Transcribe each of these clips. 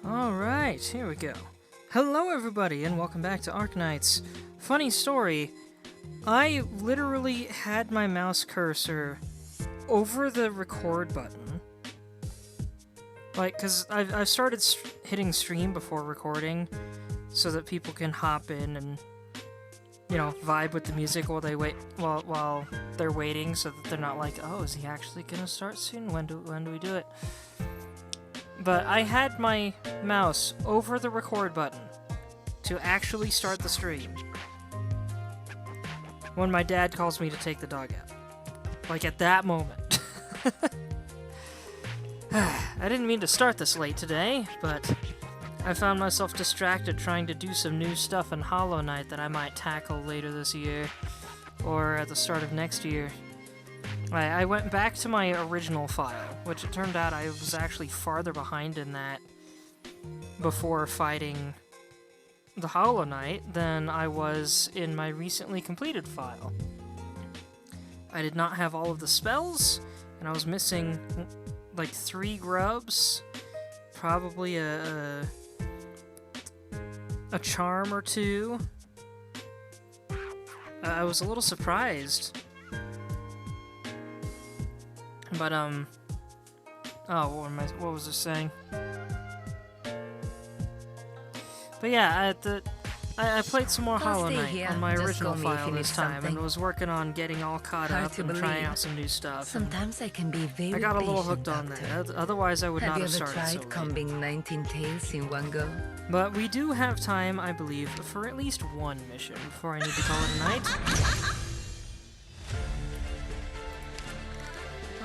Alright, here we go. Hello everybody, and welcome back to Arknights. Funny story, I literally had my mouse cursor over the record button. Like, because I've started hitting stream before recording, so that people can hop in and, you know, vibe with the music while they wait, while they're waiting, so that they're not like, oh, is he actually gonna start soon? When do we do it? But I had my mouse over the record button to actually start the stream when my dad calls me to take the dog out. Like, at that moment. I didn't mean to start this late today, but I found myself distracted trying to do some new stuff in Hollow Knight that I might tackle later this year, or at the start of next year. I went back to my original file, which it turned out I was actually farther behind in that before fighting the Hollow Knight than I was in my recently completed file. I did not have all of the spells, and I was missing like 3 grubs, probably a charm or 2. I was a little surprised. But, oh, what was I saying? But yeah, I played some more Hollow Knight on my original file this time, and was working on getting all caught up and trying out some new stuff. Sometimes I can be very I got a little hooked patient, on Doctor. that, otherwise I would not have Have you ever started so tried late. combing 19 tails in one go? But we do have time, I believe, for at least one mission before I need to call it a night.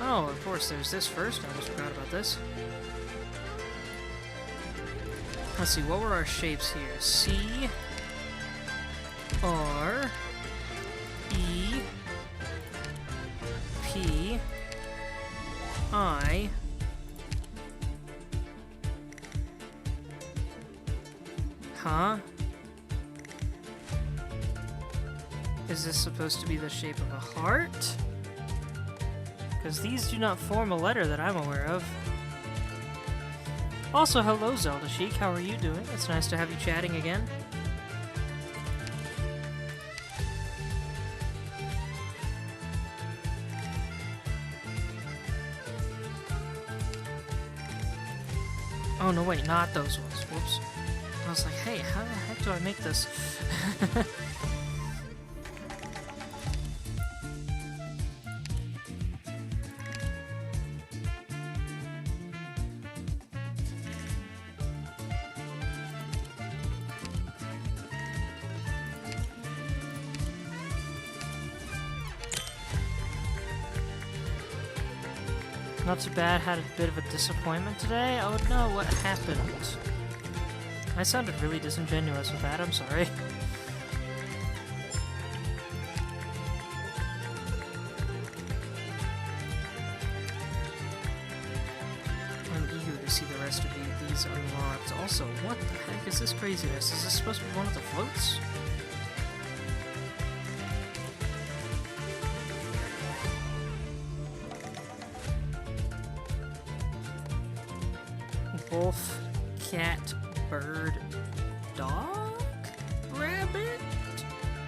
Oh, of course, there's this first. I almost forgot about this. Let's see, what were our shapes here? C, R, E, P, I, huh? Is this supposed to be the shape of a heart? Because these do not form a letter that I'm aware of. Also, hello Zelda Chic, how are you doing? It's nice to have you chatting again. Oh no, wait, not those ones. Whoops. I was like, hey, how the heck do I make this? Not too bad, had a bit of a disappointment today. Oh no, what happened? I sounded really disingenuous with that, I'm sorry. I'm eager to see the rest of these unlocked. Also, what the heck is this craziness? Is this supposed to be one of the floats? Wolf, cat, bird, dog? Rabbit?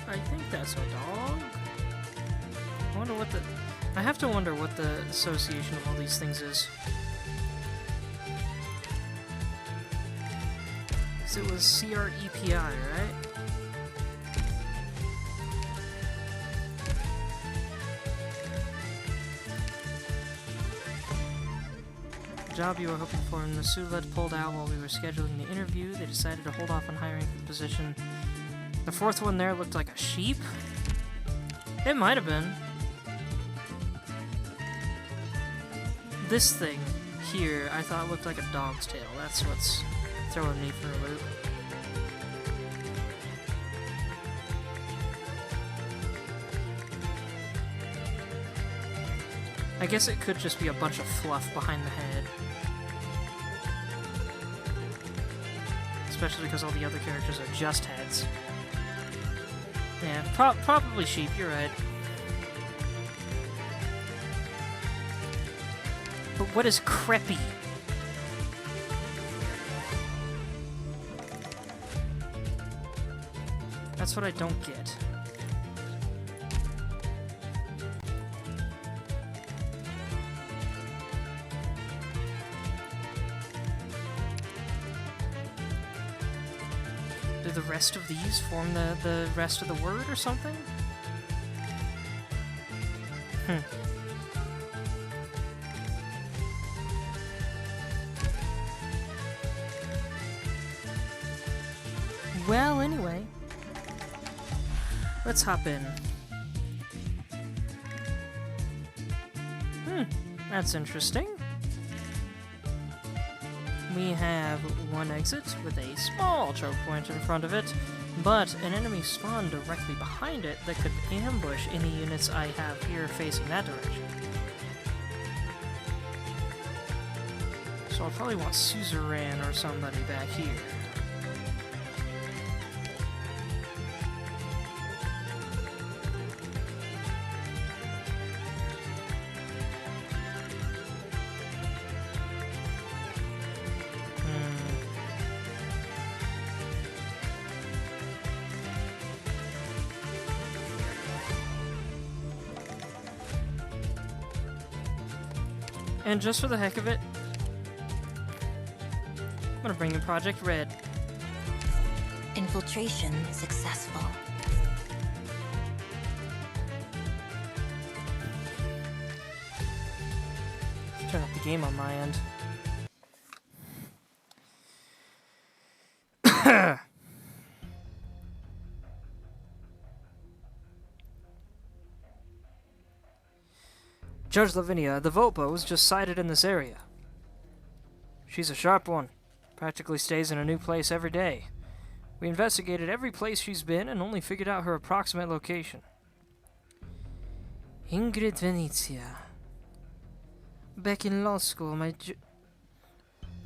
I think that's a dog. I wonder what the... I have to wonder what the association of all these things is. Because it was CREPI, right? Job you were hoping for, and the Sulet pulled out while we were scheduling the interview. They decided to hold off on hiring for the position. The 4th one there looked like a sheep? It might have been. This thing here I thought looked like a dog's tail. That's what's throwing me for a loop. I guess it could just be a bunch of fluff behind the head. Especially because all the other characters are just heads. Yeah, probably sheep, you're right. But what is creepy? That's what I don't get. Do the rest of these form the rest of the word or something? Well, anyway, let's hop in. That's interesting. We have one exit with a small choke point in front of it, but an enemy spawned directly behind it that could ambush any units I have here facing that direction. So I'll probably want Suzerain or somebody back here. And just for the heck of it, I'm gonna bring in Project Red. Infiltration successful. Turn up the game on my end. Judge Lavinia, the Volpo was just sighted in this area. She's a sharp one. Practically stays in a new place every day. We investigated every place she's been and only figured out her approximate location. Ingrid Venezia. Back in law school,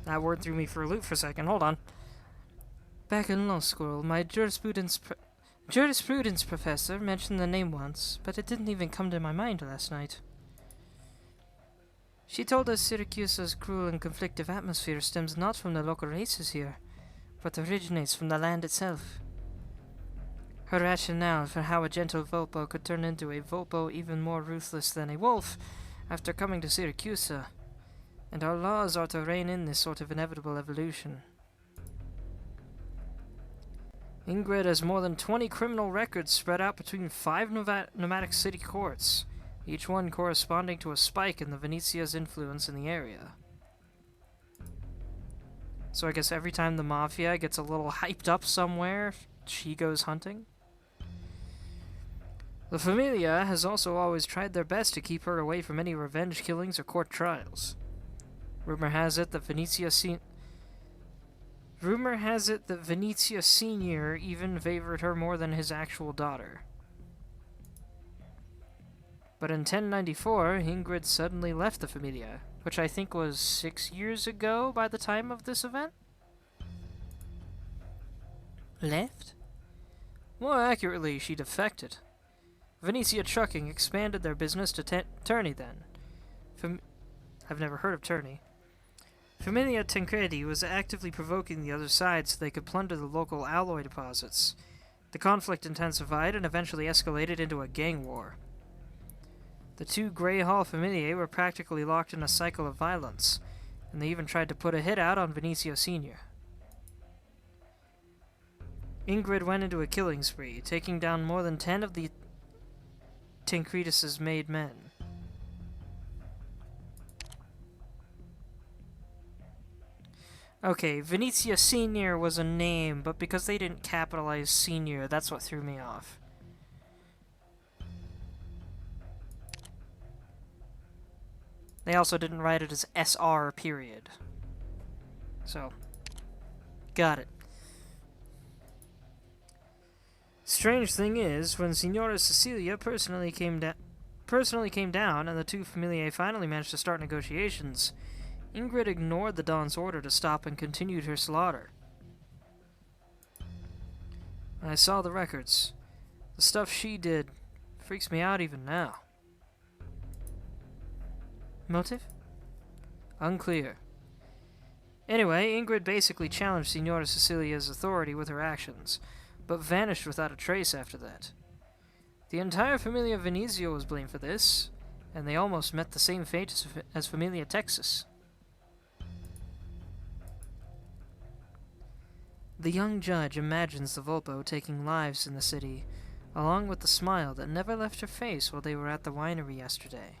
that word threw me for a loop for a second. Hold on. Back in law school, my jurisprudence professor mentioned the name once, but it didn't even come to my mind last night. She told us Syracuse's cruel and conflictive atmosphere stems not from the local races here, but originates from the land itself. Her rationale for how a gentle Volpo could turn into a Volpo even more ruthless than a wolf after coming to Syracuse, and our laws are to rein in this sort of inevitable evolution. Ingrid has more than 20 criminal records spread out between 5 nomadic city courts, each one corresponding to a spike in the Venetia's influence in the area. So I guess every time the Mafia gets a little hyped up somewhere, she goes hunting? The Familia has also always tried their best to keep her away from any revenge killings or court trials. Rumor has it that Venezia Senior even favored her more than his actual daughter. But in 1094, Ingrid suddenly left the Familia, which I think was 6 years ago by the time of this event? Left? More accurately, she defected. Venezia Trucking expanded their business to Terni then. I've never heard of Terni. Familia Tancredi was actively provoking the other side so they could plunder the local alloy deposits. The conflict intensified and eventually escalated into a gang war. The two Grey Hall Familiae were practically locked in a cycle of violence, and they even tried to put a hit out on Venezia Senior. Ingrid went into a killing spree, taking down more than 10 of the Tancredis' made men. Okay, Venezia Senior was a name, but because they didn't capitalize Senior, that's what threw me off. They also didn't write it as SR period. So, got it. Strange thing is, when Signora Cecilia personally came down and the two Familiae finally managed to start negotiations, Ingrid ignored the Don's order to stop and continued her slaughter. I saw the records. The stuff she did freaks me out even now. Motive? Unclear. Anyway, Ingrid basically challenged Signora Cecilia's authority with her actions, but vanished without a trace after that. The entire Familia Venezia was blamed for this, and they almost met the same fate as Familia Texas. The young judge imagines the Volpo taking lives in the city, along with the smile that never left her face while they were at the winery yesterday.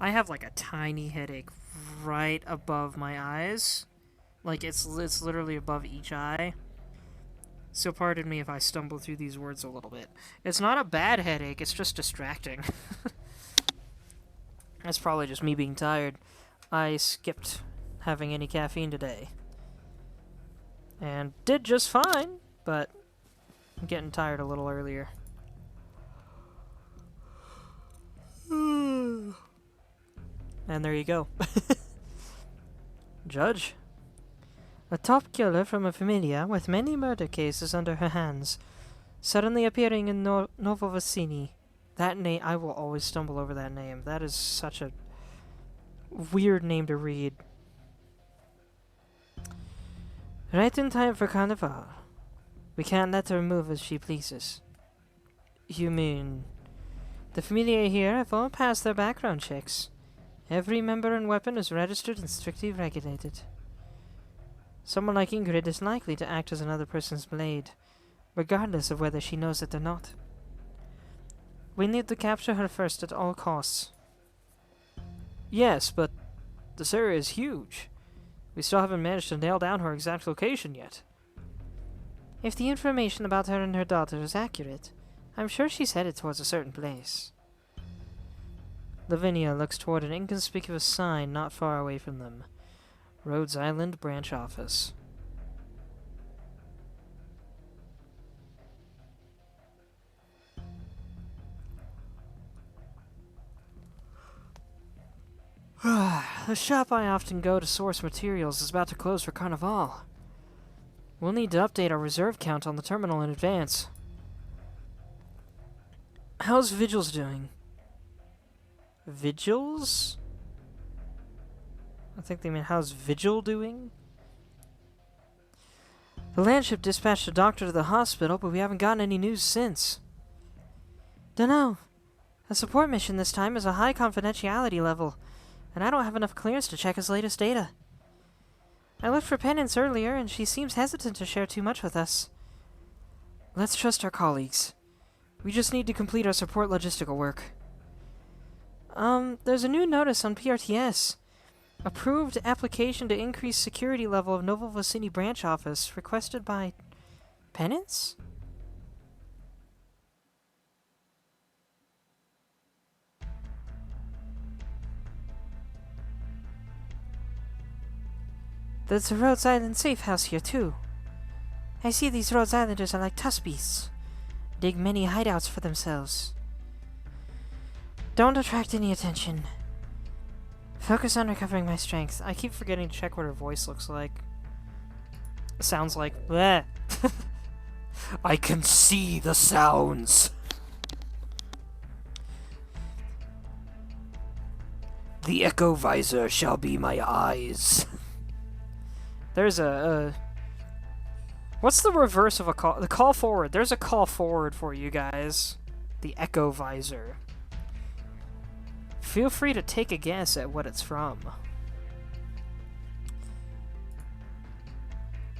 I have like a tiny headache right above my eyes. Like it's literally above each eye. So pardon me if I stumble through these words a little bit. It's not a bad headache, it's just distracting. That's probably just me being tired. I skipped having any caffeine today. And did just fine, but I'm getting tired a little earlier. And there you go. Judge. A top killer from a familia with many murder cases under her hands, suddenly appearing in Novo Vicini. That name, I will always stumble over that name. That is such a weird name to read. Right in time for Carnival. We can't let her move as she pleases. You mean... The familia here have all passed their background checks. Every member and weapon is registered and strictly regulated. Someone like Ingrid is likely to act as another person's blade, regardless of whether she knows it or not. We need to capture her first at all costs. Yes, but this area is huge. We still haven't managed to nail down her exact location yet. If the information about her and her daughter is accurate, I'm sure she's headed towards a certain place. Lavinia looks toward an inconspicuous sign not far away from them. Rhodes Island Branch Office. The shop I often go to source materials is about to close for Carnival. We'll need to update our reserve count on the terminal in advance. How's Vigils doing? Vigils? I think they mean how's Vigil doing? The landship dispatched a doctor to the hospital, but we haven't gotten any news since. Dunno. The support mission this time is a high confidentiality level, and I don't have enough clearance to check his latest data. I looked for Penance earlier, and she seems hesitant to share too much with us. Let's trust our colleagues. We just need to complete our support logistical work. There's a new notice on PRTS. Approved application to increase security level of Novo Vicini branch office requested by Penance? There's a Rhodes Island safe house here too. I see these Rhodes Islanders are like tusk beasts. Dig many hideouts for themselves. Don't attract any attention. Focus on recovering my strength. I keep forgetting to check what her voice looks like. Sounds like bleh. I can see the sounds. The echo visor shall be my eyes. There's a what's the reverse of a call? The call forward. There's a call forward for you guys. The echo visor. Feel free to take a guess at what it's from.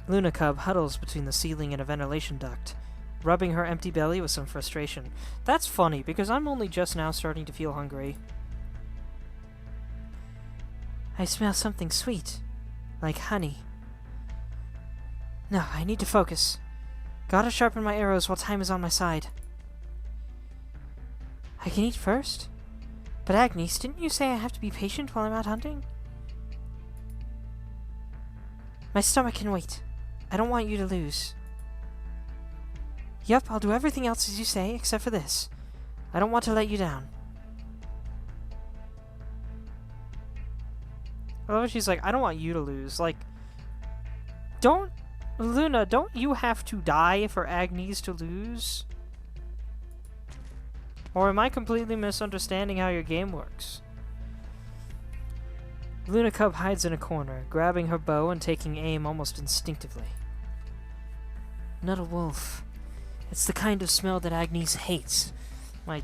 Luna Cub huddles between the ceiling and a ventilation duct, rubbing her empty belly with some frustration. That's funny, because I'm only just now starting to feel hungry. I smell something sweet, like honey. No, I need to focus. Gotta sharpen my arrows while time is on my side. I can eat first? But Agnes, didn't you say I have to be patient while I'm out hunting? My stomach can wait. I don't want you to lose. Yup, I'll do everything else as you say, except for this. I don't want to let you down. I love she's like, I don't want you to lose. Like, Luna, don't you have to die for Agnes to lose? Or am I completely misunderstanding how your game works? Luna Cub hides in a corner, grabbing her bow and taking aim almost instinctively. Not a wolf. It's the kind of smell that Agnes hates. My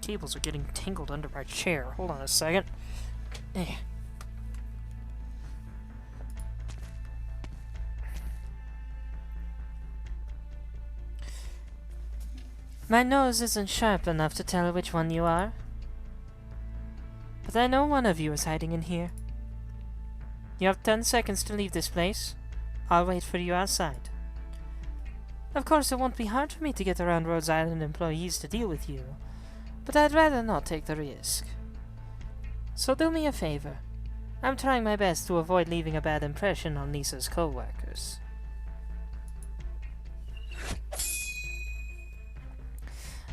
cables are getting tangled under my chair. Hold on a second. Eh. My nose isn't sharp enough to tell which one you are. But I know one of you is hiding in here. You have 10 seconds to leave this place. I'll wait for you outside. Of course, it won't be hard for me to get around Rhodes Island employees to deal with you, but I'd rather not take the risk. So do me a favor. I'm trying my best to avoid leaving a bad impression on Lisa's co-workers.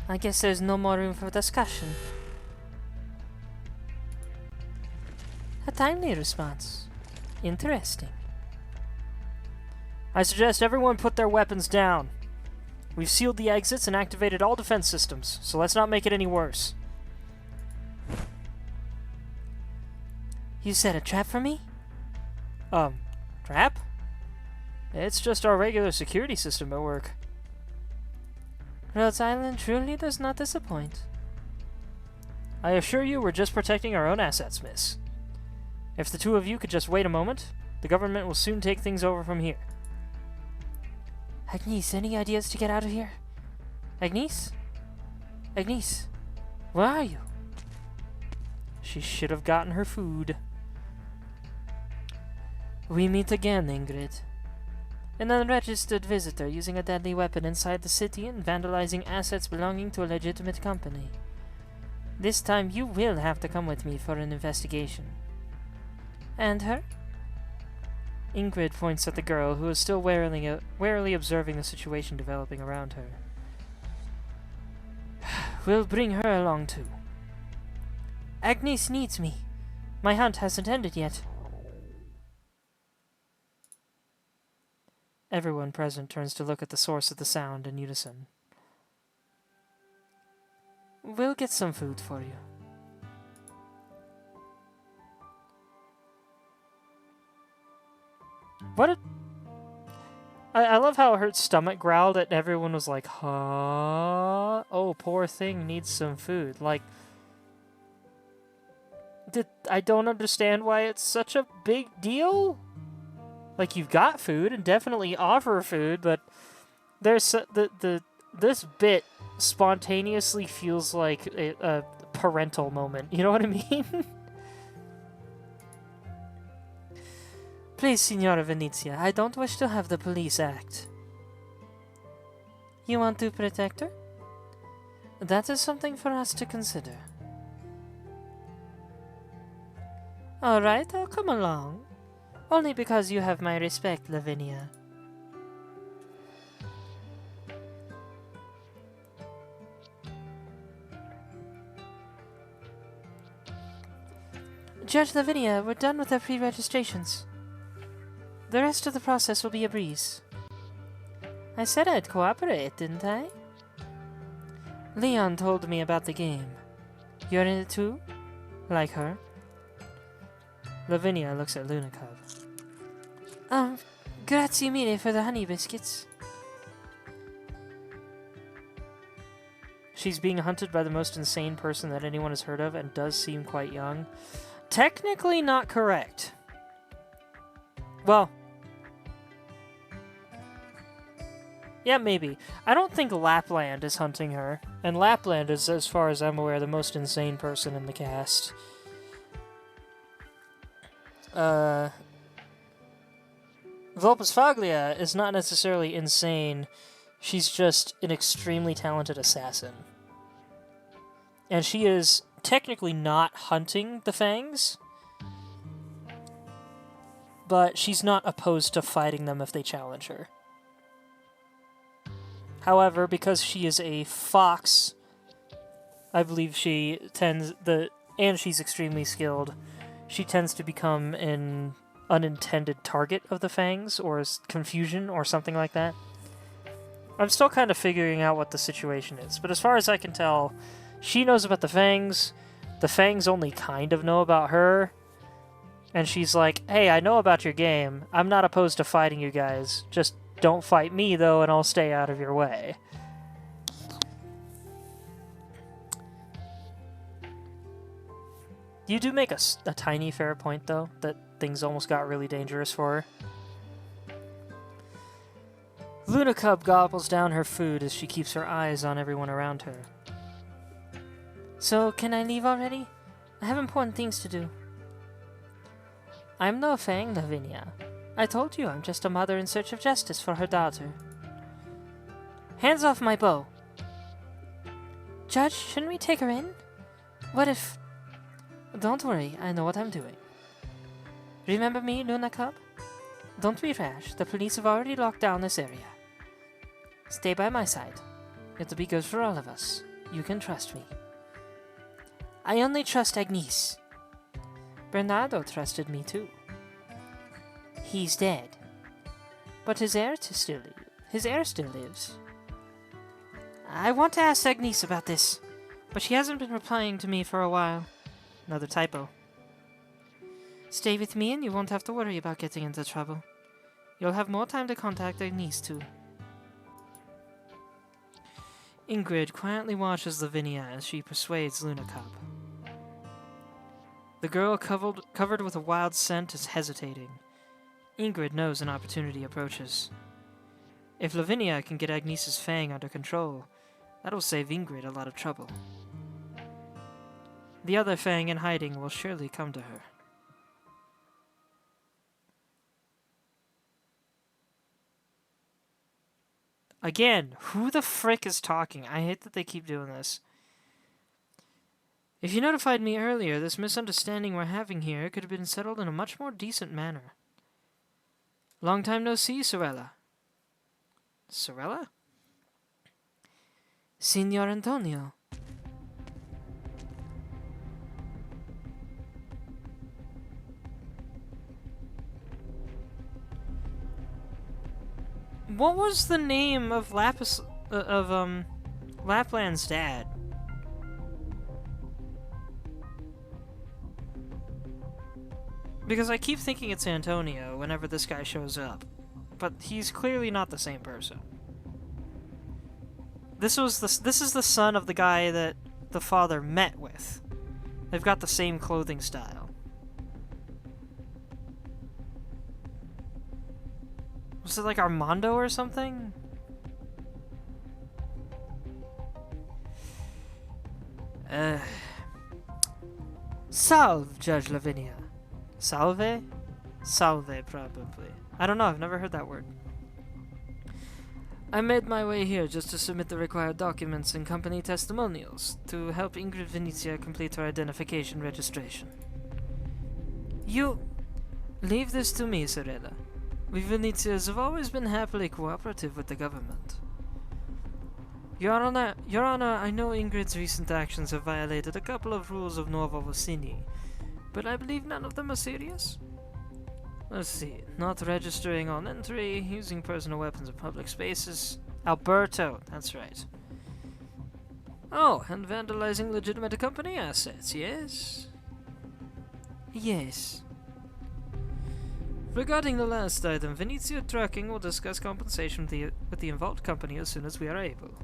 I guess there's no more room for discussion. A timely response. Interesting. I suggest everyone put their weapons down. We've sealed the exits and activated all defense systems, so let's not make it any worse. You set a trap for me? Trap? It's just our regular security system at work. Rhodes Island truly does not disappoint. I assure you we're just protecting our own assets, miss. If the two of you could just wait a moment, the government will soon take things over from here. Agnes, any ideas to get out of here? Agnes? Agnes, where are you? She should have gotten her food. We meet again, Ingrid. An unregistered visitor using a deadly weapon inside the city and vandalizing assets belonging to a legitimate company. This time you will have to come with me for an investigation. And her? Ingrid points at the girl, who is still warily observing the situation developing around her. We'll bring her along too. Agnes needs me. My hunt hasn't ended yet. Everyone present turns to look at the source of the sound in unison. We'll get some food for you. I love how her stomach growled and everyone was like, huh? Oh, poor thing needs some food. Like, I don't understand why it's such a big deal. Like, you've got food and definitely offer food, but there's this bit spontaneously feels like a parental moment. You know what I mean? Please, Signora Venezia, I don't wish to have the police act. You want to protect her? That is something for us to consider. Alright, I'll come along. Only because you have my respect, Lavinia. Judge Lavinia, we're done with our pre-registrations. The rest of the process will be a breeze. I said I'd cooperate, didn't I? Leon told me about the game. You're in it too? Like her? Lavinia looks at Lunacub. Grazie mille for the honey biscuits. She's being hunted by the most insane person that anyone has heard of and does seem quite young. Technically not correct. Well, yeah, maybe. I don't think Lapland is hunting her. And Lapland is, as far as I'm aware, the most insane person in the cast. Vulpesfaglia is not necessarily insane. She's just an extremely talented assassin. And she is technically not hunting the Fangs, but she's not opposed to fighting them if they challenge her. However, because she is a fox, I believe she tends and she's extremely skilled, she tends to become an unintended target of the Fangs, or confusion, or something like that. I'm still kind of figuring out what the situation is, but as far as I can tell, she knows about the Fangs only kind of know about her, and she's like, hey, I know about your game, I'm not opposed to fighting you guys, just Don't fight me, though, and I'll stay out of your way. You do make a tiny fair point, though, that things almost got really dangerous for her. Luna Cub gobbles down her food as she keeps her eyes on everyone around her. So, can I leave already? I have important things to do. I'm no Fang, Lavinia. I told you I'm just a mother in search of justice for her daughter. Hands off my bow. Judge, shouldn't we take her in? What if... Don't worry, I know what I'm doing. Remember me, Luna Cub? Don't be rash, the police have already locked down this area. Stay by my side. It'll be good for all of us. You can trust me. I only trust Agnes. Bernardo trusted me too. He's dead. But his heir still lives. I want to ask Agnes about this, but she hasn't been replying to me for a while. Another typo. Stay with me and you won't have to worry about getting into trouble. You'll have more time to contact Agnes too. Ingrid quietly watches Lavinia as she persuades Luna Cub. The girl covered with a wild scent is hesitating. Ingrid knows an opportunity approaches. If Lavinia can get Agnes's fang under control, that'll save Ingrid a lot of trouble. The other fang in hiding will surely come to her. Again, who the frick is talking? I hate that they keep doing this. If you notified me earlier, this misunderstanding we're having here could have been settled in a much more decent manner. Long time no see, Sorella. Sorella? Signor Antonio. What was the name of Lapland's dad? Because I keep thinking it's Antonio whenever this guy shows up, but he's clearly not the same person. This is the son of the guy that the father met with. They've got the same clothing style. Was it like Armando or something? Salve, Judge Lavinia. Salve? Salve, probably. I don't know, I've never heard that word. I made my way here just to submit the required documents and company testimonials to help Ingrid Venezia complete her identification registration. You... leave this to me, Sorella. We Venezias have always been happily cooperative with the government. Your Honor, I know Ingrid's recent actions have violated a couple of rules of Nuovo Vicini, but I believe none of them are serious. Let's see, not registering on entry, using personal weapons in public spaces. Alberto, that's right. Oh, and vandalizing legitimate company assets, yes? Yes. Regarding the last item, Venezia Trucking will discuss compensation with the involved company as soon as we are able.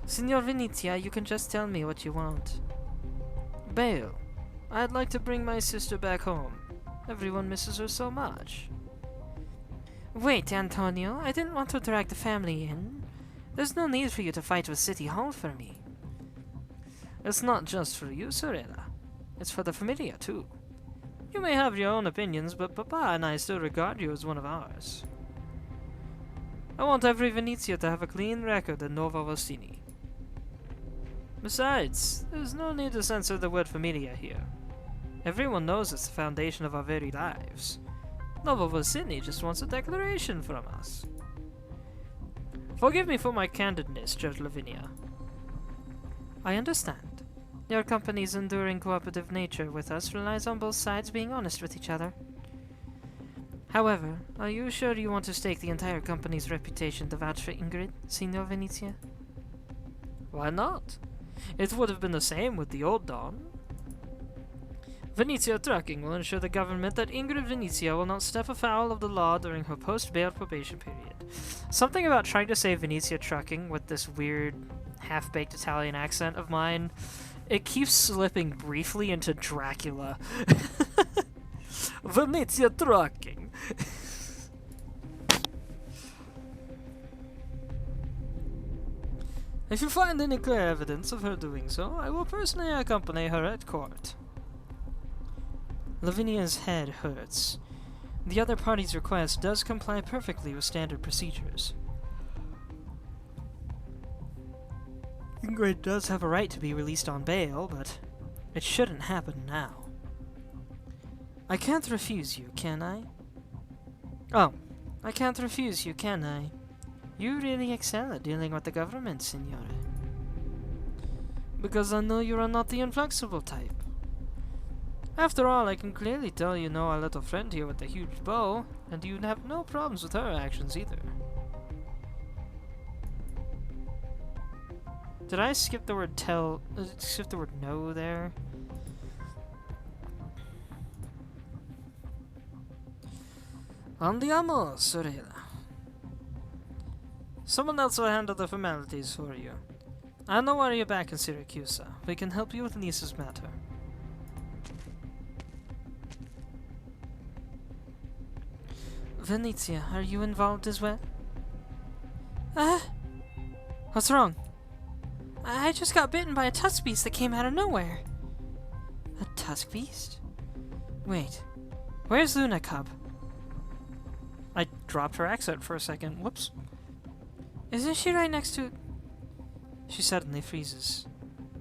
Signor Venezia, you can just tell me what you want. Bail. I'd like to bring my sister back home. Everyone misses her so much. Wait, Antonio, I didn't want to drag the family in. There's no need for you to fight with City Hall for me. It's not just for you, Sorella. It's for the Familia, too. You may have your own opinions, but Papa and I still regard you as one of ours. I want every Venezia to have a clean record in Nuovo Vicini. Besides, there's no need to censor the word Familia here. Everyone knows it's the foundation of our very lives. Nuovo Vicini just wants a declaration from us. Forgive me for my candidness, Judge Lavinia. I understand. Your company's enduring cooperative nature with us relies on both sides being honest with each other. However, are you sure you want to stake the entire company's reputation to vouch for Ingrid, Signor Venezia? Why not? It would have been the same with the old Don. Venezia Trucking will ensure the government that Ingrid Venezia will not step afoul of the law during her post-bail probation period. Something about trying to say Venezia Trucking with this weird, half-baked Italian accent of mine, it keeps slipping briefly into Dracula. Venezia Trucking. If you find any clear evidence of her doing so, I will personally accompany her at court. Lavinia's head hurts. The other party's request does comply perfectly with standard procedures. Ingrid does have a right to be released on bail, but it shouldn't happen now. I can't refuse you, can I? Oh, I can't refuse you, can I? You really excel at dealing with the government, Signore. Because I know you are not the inflexible type. After all, I can clearly tell you know our little friend here with the huge bow, and you'd have no problems with her actions either. Did I skip the word skip the word no there? Andiamo, sorella. Someone else will handle the formalities for you. I know why you're back in Syracuse. We can help you with Nisa's matter. Venezia, are you involved as well? What's wrong? I just got bitten by a tusk beast that came out of nowhere. A tusk beast? Wait, where's Luna Cub? I dropped her accent for a second. Whoops. Isn't she right next to... She suddenly freezes.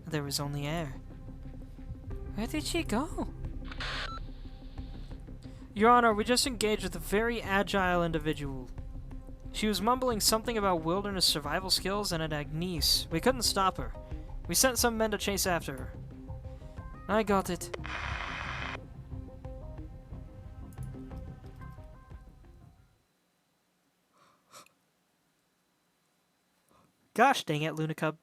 There was only air. Where did she go? Your Honor, we just engaged with a very agile individual. She was mumbling something about wilderness survival skills and an Agnes. We couldn't stop her. We sent some men to chase after her. I got it. Gosh dang it, Luna Cub.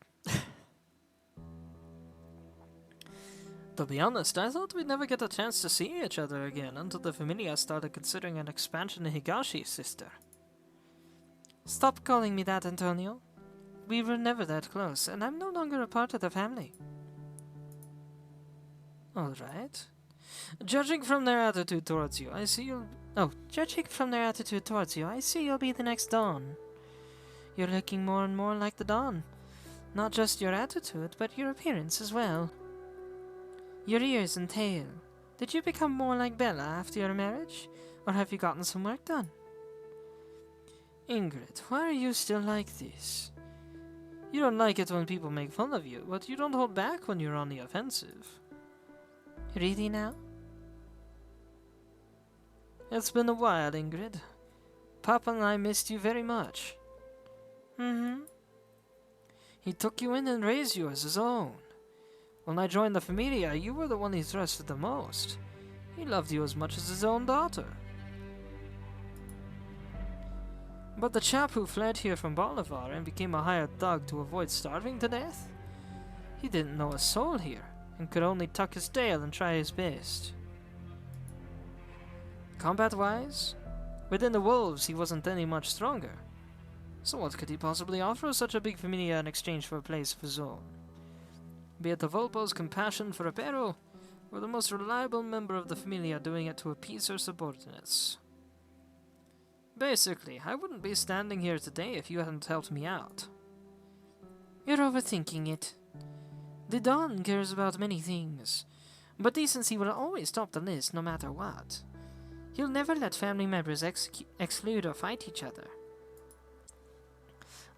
To be honest, I thought we'd never get a chance to see each other again until the Familia started considering an expansion in Higashi, sister. Stop calling me that, Antonio. We were never that close, and I'm no longer a part of the family. Alright. Judging from their attitude towards you, I see you'll... Oh, judging from their attitude towards you, I see you'll be the next Dawn. You're looking more and more like the Dawn. Not just your attitude, but your appearance as well. Your ears and tail. Did you become more like Bella after your marriage? Or have you gotten some work done? Ingrid, why are you still like this? You don't like it when people make fun of you, but you don't hold back when you're on the offensive. Really now? It's been a while, Ingrid. Papa and I missed you very much. Mm-hmm. He took you in and raised you as his own. When I joined the Familia, you were the one he trusted the most. He loved you as much as his own daughter. But the chap who fled here from Bolivar and became a hired thug to avoid starving to death? He didn't know a soul here, and could only tuck his tail and try his best. Combat-wise, within the wolves he wasn't any much stronger. So what could he possibly offer such a big familia in exchange for a place of his own? Be it the Volpo's compassion for a perro, or the most reliable member of the familia doing it to appease her subordinates. Basically, I wouldn't be standing here today if you hadn't helped me out. You're overthinking it. The Dawn cares about many things, but decency will always top the list no matter what. He'll never let family members exclude or fight each other.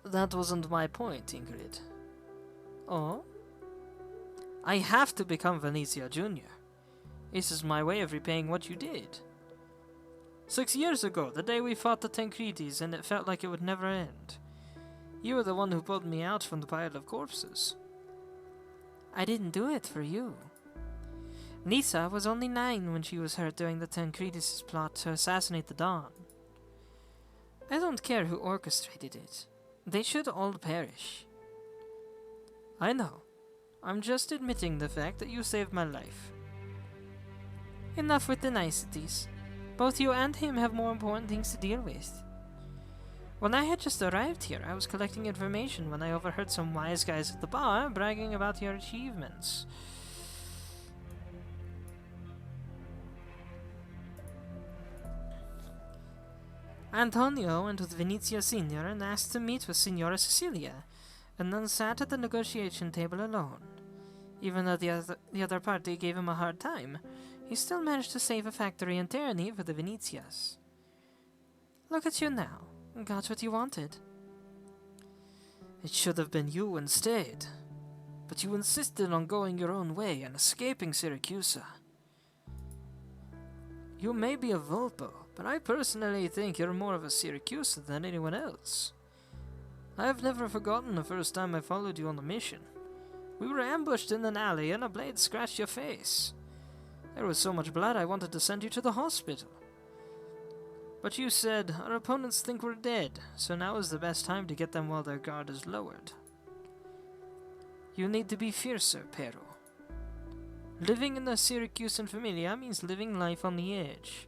That wasn't my point, Ingrid. Oh? I have to become Venezia Jr. This is my way of repaying what you did. 6 years ago, the day we fought the Tancredis and it felt like it would never end. You were the one who pulled me out from the pile of corpses. I didn't do it for you. Nisa was only 9 when she was hurt during the Tancredis' plot to assassinate the Dawn. I don't care who orchestrated it. They should all perish. I know. I'm just admitting the fact that you saved my life. Enough with the niceties. Both you and him have more important things to deal with. When I had just arrived here, I was collecting information when I overheard some wise guys at the bar bragging about your achievements. Antonio went with Venezia Senior and asked to meet with Signora Cecilia, and then sat at the negotiation table alone. Even though the other party gave him a hard time, he still managed to save a factory in Terni for the Venezias. Look at you now. Got what you wanted. It should have been you instead. But you insisted on going your own way and escaping Syracusa. You may be a Volpo, but I personally think you're more of a Syracusa than anyone else. I have never forgotten the first time I followed you on a mission. We were ambushed in an alley and a blade scratched your face. There was so much blood I wanted to send you to the hospital. But you said, our opponents think we're dead, so now is the best time to get them while their guard is lowered. You need to be fiercer, Pero. Living in the Syracusan Familia means living life on the edge.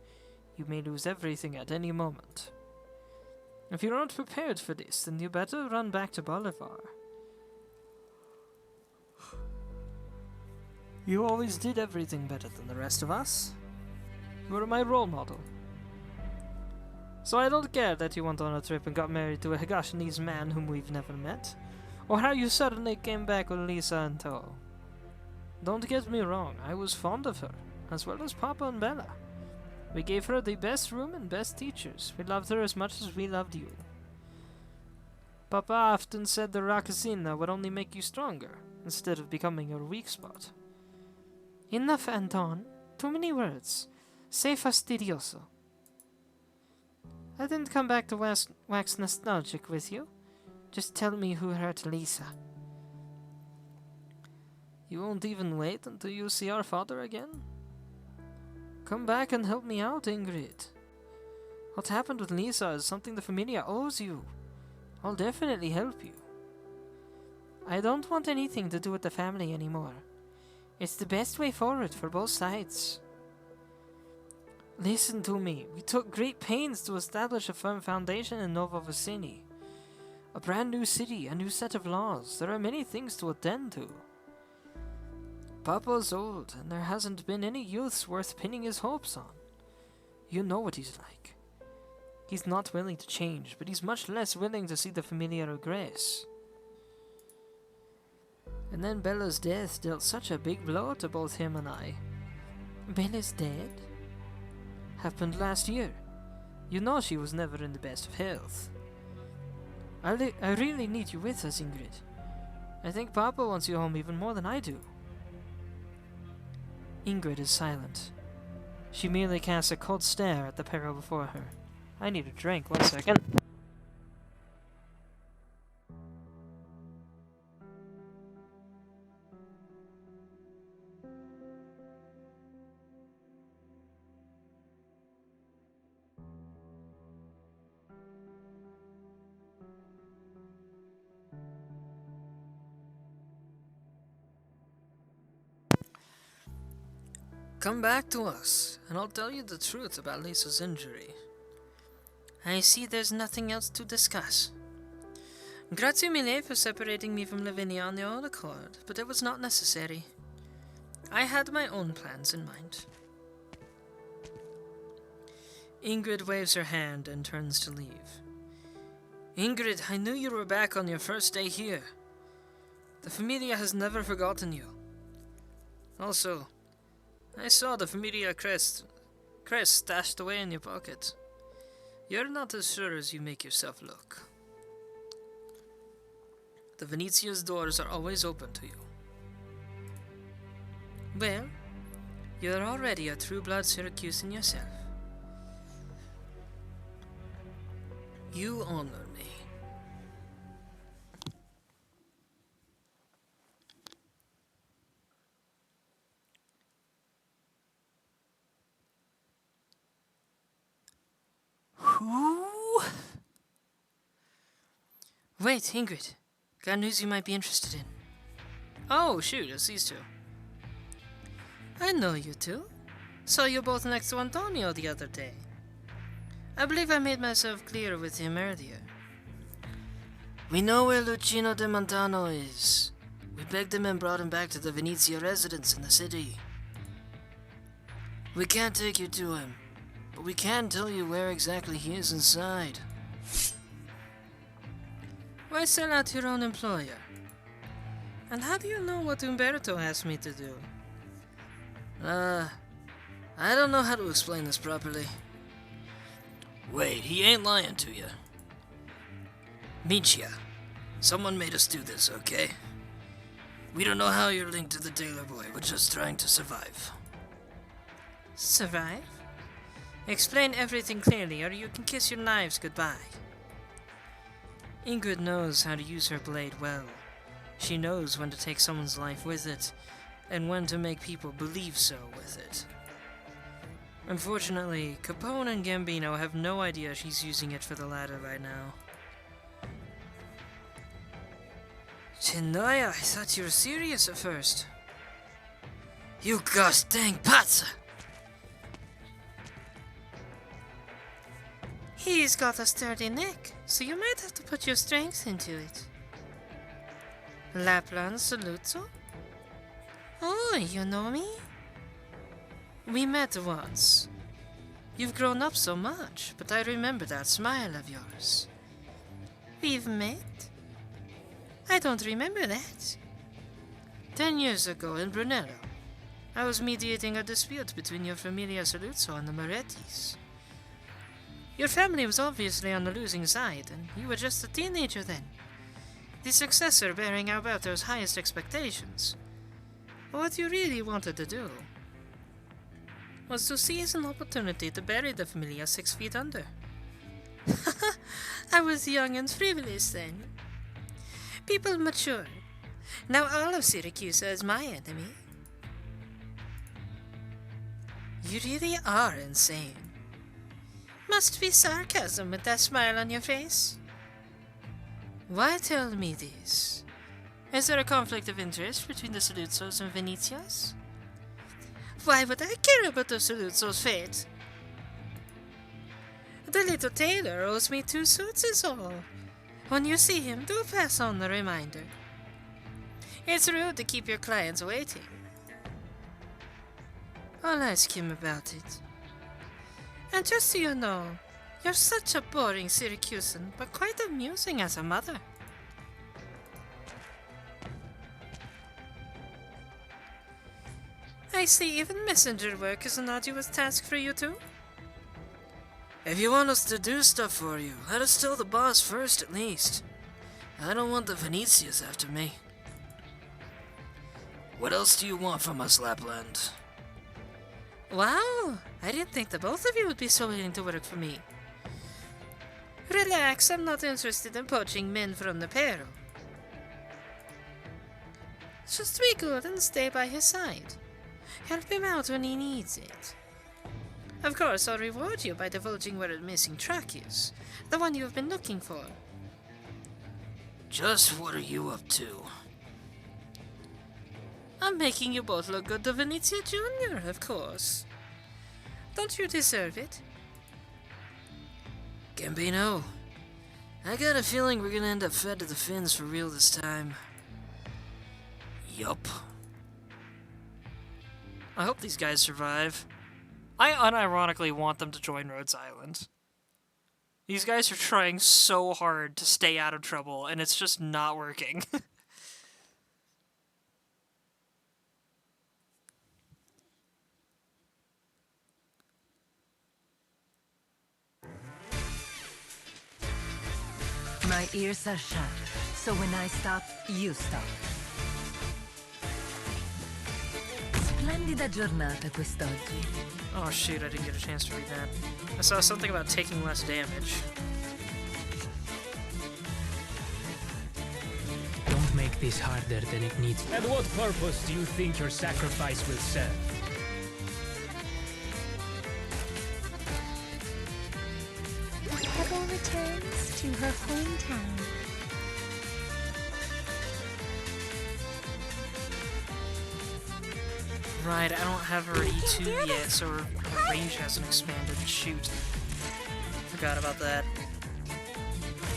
You may lose everything at any moment. If you aren't prepared for this, then you better run back to Bolivar. You always did everything better than the rest of us. You were my role model. So I don't care that you went on a trip and got married to a Higashinese man whom we've never met, or how you suddenly came back with Lisa in tow. Don't get me wrong, I was fond of her, as well as Papa and Bella. We gave her the best room and best teachers. We loved her as much as we loved you. Papa often said the Rakazina would only make you stronger, instead of becoming your weak spot. Enough, Anton. Too many words. Say fastidioso. I didn't come back to wax nostalgic with you. Just tell me who hurt Lisa. You won't even wait until you see our father again? Come back and help me out, Ingrid. What happened with Lisa is something the Familia owes you. I'll definitely help you. I don't want anything to do with the family anymore. It's the best way forward for both sides. Listen to me. We took great pains to establish a firm foundation in Novo Vicini. A brand new city, a new set of laws. There are many things to attend to. Papa's old, and there hasn't been any youths worth pinning his hopes on. You know what he's like. He's not willing to change, but he's much less willing to see the Familia regress. And then Bella's death dealt such a big blow to both him and I. Bella's dead? Happened last year. You know she was never in the best of health. I really need you with us, Ingrid. I think Papa wants you home even more than I do. Ingrid is silent. She merely casts a cold stare at the peril before her. I need a drink, 1 second. Come back to us, and I'll tell you the truth about Lisa's injury. I see there's nothing else to discuss. Grazie mille for separating me from Lavinia on your own accord, but it was not necessary. I had my own plans in mind. Ingrid waves her hand and turns to leave. Ingrid, I knew you were back on your first day here. The Familia has never forgotten you. Also, I saw the Familia crest stashed away in your pocket. You're not as sure as you make yourself look. The Venezia's doors are always open to you. Well, you're already a true-blood Syracusan yourself. You honor me. Who? Wait, Ingrid. Got news you might be interested in. Oh, shoot, it's these two. I know you two. Saw you both next to Antonio the other day. I believe I made myself clear with him earlier. We know where Lucino de Montano is. We begged him and brought him back to the Venezia residence in the city. We can't take you to him, but we can tell you where exactly he is inside. Why sell out your own employer? And how do you know what Umberto asked me to do? I don't know how to explain this properly. Wait, he ain't lying to you. Michia, someone made us do this, okay? We don't know how you're linked to the Tailor boy, we're just trying to survive. Survive? Explain everything clearly, or you can kiss your knives goodbye. Ingrid knows how to use her blade well. She knows when to take someone's life with it, and when to make people believe so with it. Unfortunately, Capone and Gambino have no idea she's using it for the latter right now. Chinaya, I thought you were serious at first. You gosh dang pazza! He's got a sturdy neck, so you might have to put your strength into it. Lapland Saluzzo? Oh, you know me? We met once. You've grown up so much, but I remember that smile of yours. We've met? I don't remember that. 10 years ago in Brunello, I was mediating a dispute between your Familia Saluzzo and the Morettis. Your family was obviously on the losing side, and you were just a teenager then. The successor bearing Alberto's highest expectations. What you really wanted to do was to seize an opportunity to bury the Familia 6 feet under. I was young and frivolous then. People mature. Now all of Syracuse is my enemy. You really are insane. Must be sarcasm with that smile on your face. Why tell me this? Is there a conflict of interest between the Saluzzos and Venezias? Why would I care about the Saluzzos' fate? The little tailor owes me 2 suits is all. When you see him, do pass on the reminder. It's rude to keep your clients waiting. I'll ask him about it. And just so you know, you're such a boring Syracusan, but quite amusing as a mother. I see even messenger work is an arduous task for you too. If you want us to do stuff for you, let us tell the boss first at least. I don't want the Venezias after me. What else do you want from us, Lapland? Wow, I didn't think the both of you would be so willing to work for me. Relax, I'm not interested in poaching men from the Pero. Just be good and stay by his side. Help him out when he needs it. Of course, I'll reward you by divulging where the missing truck is. The one you've been looking for. Just what are you up to? I'm making you both look good to Venezia Jr., of course. Don't you deserve it? Gambino, I got a feeling we're gonna end up fed to the fins for real this time. Yup. I hope these guys survive. I unironically want them to join Rhodes Island. These guys are trying so hard to stay out of trouble, and it's just not working. My ears are shut, so when I stop, you stop. Splendida giornata quest'oggi. Oh shoot, I didn't get a chance to read that. I saw something about taking less damage. Don't make this harder than it needs. And what purpose do you think your sacrifice will serve? Pebble returns to her hometown. Right, I don't have her E2 yet, so her range hasn't expanded. Shoot. Forgot about that.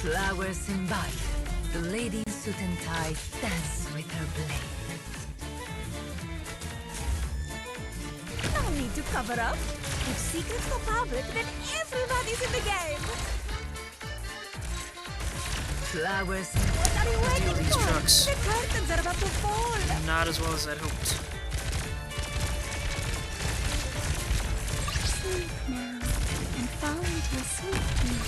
Flowers invite. The lady in suit and tie dance with her blade. No need to cover up. If secrets go public, then everybody's in the game. Flowers. What are you waiting These for? trucks. The curtains are about to fall. Not as well as I'd hoped. Sleep now and fall into a sweet dream.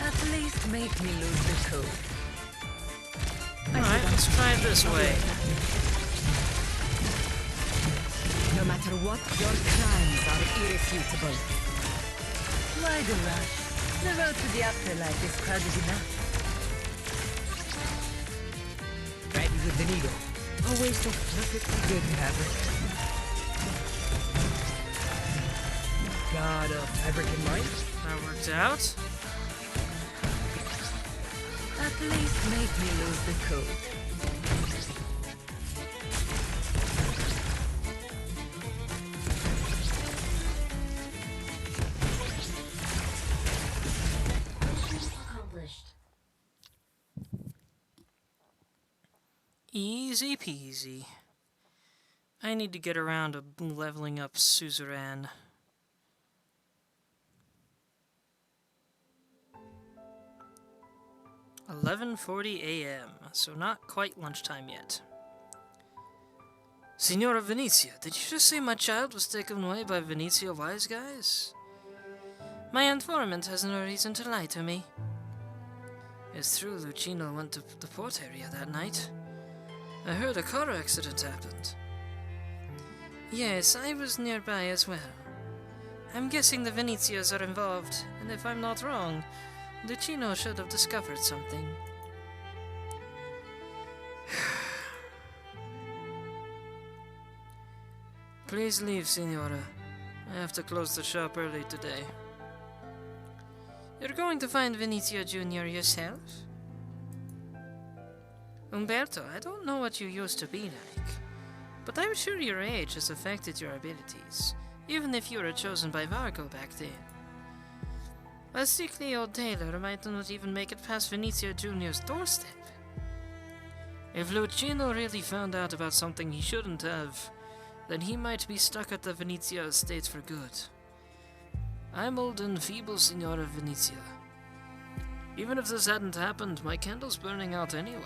At least make me lose the code. Alright, let's try it this way. No matter what, your crimes are irrefutable. Why the rush? The road to the afterlife is crowded enough. Ready with the needle. Always so perfectly good fabric. Got a fabric in mind? That worked out. At least make me lose the code. Easy peasy. I need to get around to leveling up Suzerain. $11:40 a.m., so not quite lunchtime yet. Signora Venezia, did you just say my child was taken away by Venezia wise guys? My informant has no reason to lie to me. It's true Lucino went to the port area that night. I heard a car accident happened. Yes, I was nearby as well. I'm guessing the Venezias are involved, and if I'm not wrong, Lucino should have discovered something. Please leave, Signora. I have to close the shop early today. You're going to find Venezia Jr. yourself? Umberto, I don't know what you used to be like, but I'm sure your age has affected your abilities, even if you were chosen by Vargo back then. A sickly old Tailor might not even make it past Venezia Jr.'s doorstep. If Lucino really found out about something he shouldn't have, then he might be stuck at the Venezia estate for good. I'm old and feeble, Signora Venezia. Even if this hadn't happened, my candle's burning out anyway.